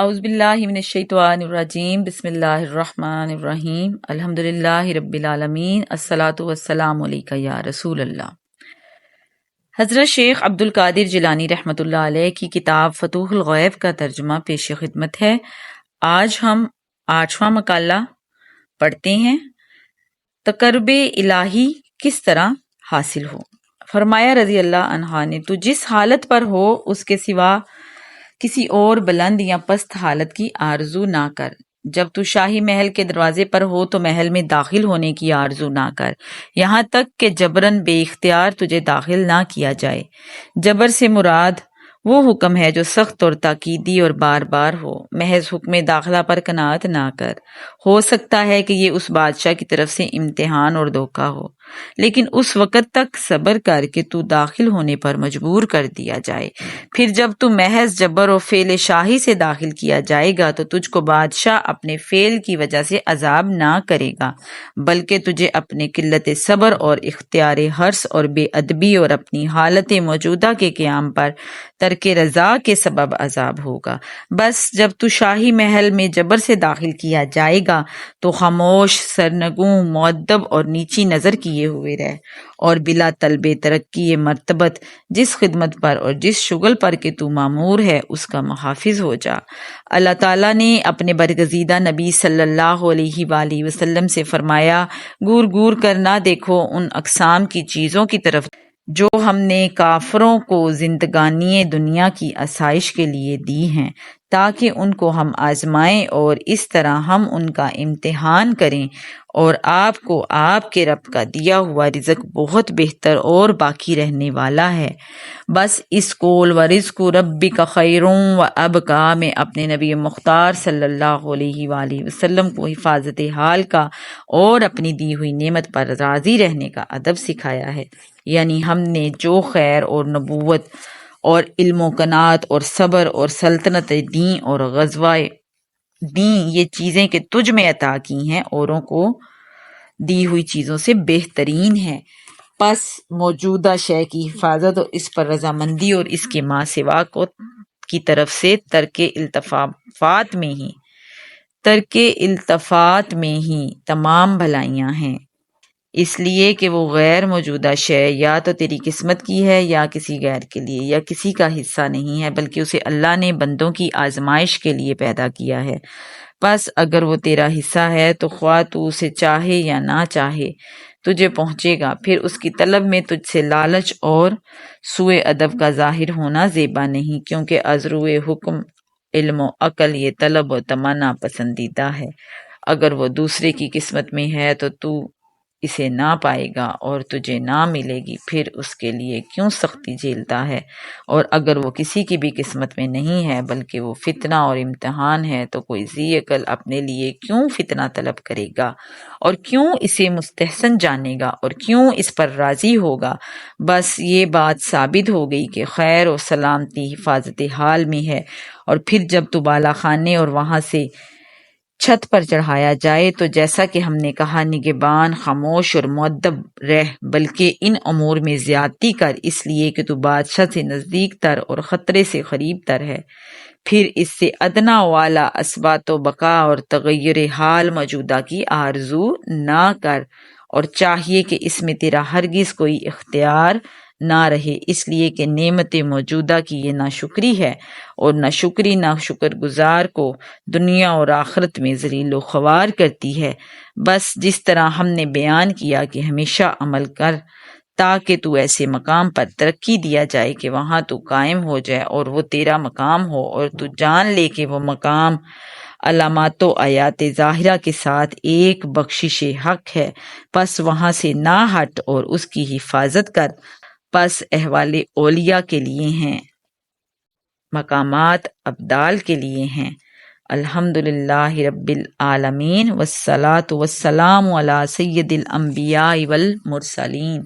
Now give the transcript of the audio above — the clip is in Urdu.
اعوذ باللہ من الشیطان الرجیم بسم اللہ الرحمن الرحیم الحمدللہ رب العالمین الصلاۃ والسلام علیک یا رسول اللہ۔ حضرت شیخ عبد القادر جیلانی رحمۃ اللہ علیہ کی کتاب فتوح الغیب کا ترجمہ پیش خدمت ہے۔ آج ہم 8واں مقالہ پڑھتے ہیں، تقرب الہی کس طرح حاصل ہو۔ فرمایا رضی اللہ عنہ نے، تو جس حالت پر ہو اس کے سوا کسی اور بلند یا پست حالت کی آرزو نہ کر۔ جب تو شاہی محل کے دروازے پر ہو تو محل میں داخل ہونے کی آرزو نہ کر، یہاں تک کہ جبراً بے اختیار تجھے داخل نہ کیا جائے۔ جبر سے مراد وہ حکم ہے جو سخت اور تاکیدی اور بار بار ہو۔ محض حکم داخلہ پر قناعت نہ کر، ہو سکتا ہے کہ یہ اس بادشاہ کی طرف سے امتحان اور دھوکہ ہو، لیکن اس وقت تک صبر کر کہ تو داخل ہونے پر مجبور کر دیا جائے۔ پھر جب تو محض جبر و فعل شاہی سے داخل کیا جائے گا تو تجھ کو بادشاہ اپنے فعل کی وجہ سے عذاب نہ کرے گا، بلکہ تجھے اپنے قلت صبر اور اختیار حرص اور بے ادبی اور اپنی حالت موجودہ کے قیام پر ترک رضا کے سبب عذاب ہوگا۔ بس جب تو شاہی محل میں جبر سے داخل کیا جائے گا تو خاموش، سرنگوں، مؤدب اور نیچی نظر کیے ہوئے رہ، اور بلا طلب ترقی مرتبت جس خدمت پر اور جس شغل پر کہ تو مامور ہے اس کا محافظ ہو جا۔ اللہ تعالیٰ نے اپنے برگزیدہ نبی صلی اللہ علیہ وآلہ وسلم سے فرمایا، گور گور کر نہ دیکھو ان اقسام کی چیزوں کی طرف جو ہم نے کافروں کو زندگانی دنیا کی آسائش کے لیے دی ہیں، تاکہ ان کو ہم آزمائیں اور اس طرح ہم ان کا امتحان کریں، اور آپ کو آپ کے رب کا دیا ہوا رزق بہت بہتر اور باقی رہنے والا ہے۔ بس اس قول و رزق ربک خیر و ابقیٰ میں اپنے نبی مختار صلی اللہ علیہ وآلہ وسلم کو حفاظت حال کا اور اپنی دی ہوئی نعمت پر راضی رہنے کا ادب سکھایا ہے۔ یعنی ہم نے جو خیر اور نبوت اور علم و قناعت اور صبر اور سلطنت دین اور غزوہ دین یہ چیزیں کہ تجھ میں عطا کی ہیں، اوروں کو دی ہوئی چیزوں سے بہترین ہیں۔ پس موجودہ شے کی حفاظت اور اس پر رضامندی اور اس کے ماں سوا کو کی طرف سے ترک التفات میں ہی تمام بھلائیاں ہیں، اس لیے کہ وہ غیر موجودہ شے یا تو تیری قسمت کی ہے یا کسی غیر کے لیے یا کسی کا حصہ نہیں ہے، بلکہ اسے اللہ نے بندوں کی آزمائش کے لیے پیدا کیا ہے۔ پس اگر وہ تیرا حصہ ہے تو خواہ تو اسے چاہے یا نہ چاہے تجھے پہنچے گا۔ پھر اس کی طلب میں تجھ سے لالچ اور سوء ادب کا ظاہر ہونا زیبا نہیں، کیونکہ از روئے حکم، علم و عقل یہ طلب و تمنا پسندیدہ ہے۔ اگر وہ دوسرے کی قسمت میں ہے تو تو اسے نہ پائے گا اور تجھے نہ ملے گی، پھر اس کے لیے کیوں سختی جھیلتا ہے؟ اور اگر وہ کسی کی بھی قسمت میں نہیں ہے بلکہ وہ فتنہ اور امتحان ہے تو کوئی ذی عقل اپنے لیے کیوں فتنہ طلب کرے گا، اور کیوں اسے مستحسن جانے گا، اور کیوں اس پر راضی ہوگا؟ بس یہ بات ثابت ہو گئی کہ خیر و سلامتی حفاظت حال میں ہے، اور پھر جب تو بالا خانے اور وہاں سے چھت پر چڑھایا جائے تو جیسا کہ ہم نے کہا، نگہبان، خاموش اور مؤدب رہ، بلکہ ان امور میں زیادتی کر، اس لیے کہ تو بادشاہ سے نزدیک تر اور خطرے سے قریب تر ہے۔ پھر اس سے ادنا والا اثبات و بقا اور تغیر حال موجودہ کی آرزو نہ کر، اور چاہیے کہ اس میں تیرا ہرگز کوئی اختیار نہ رہے، اس لیے کہ نعمت موجودہ کی یہ ناشکری ہے، اور ناشکری ناشکر گزار کو دنیا اور آخرت میں ذلیل و خوار کرتی ہے۔ بس جس طرح ہم نے بیان کیا کہ ہمیشہ عمل کر تاکہ تو ایسے مقام پر ترقی دیا جائے کہ وہاں تو قائم ہو جائے اور وہ تیرا مقام ہو، اور تو جان لے کہ وہ مقام علامات و آیات ظاہرہ کے ساتھ ایک بخشش حق ہے۔ پس وہاں سے نہ ہٹ اور اس کی حفاظت کر۔ پس احوال اولیاء کے لیے ہیں، مقامات ابدال کے لیے ہیں۔ الحمدللہ رب العالمین، والصلاۃ والسلام علی سید الانبیاء والمرسلین۔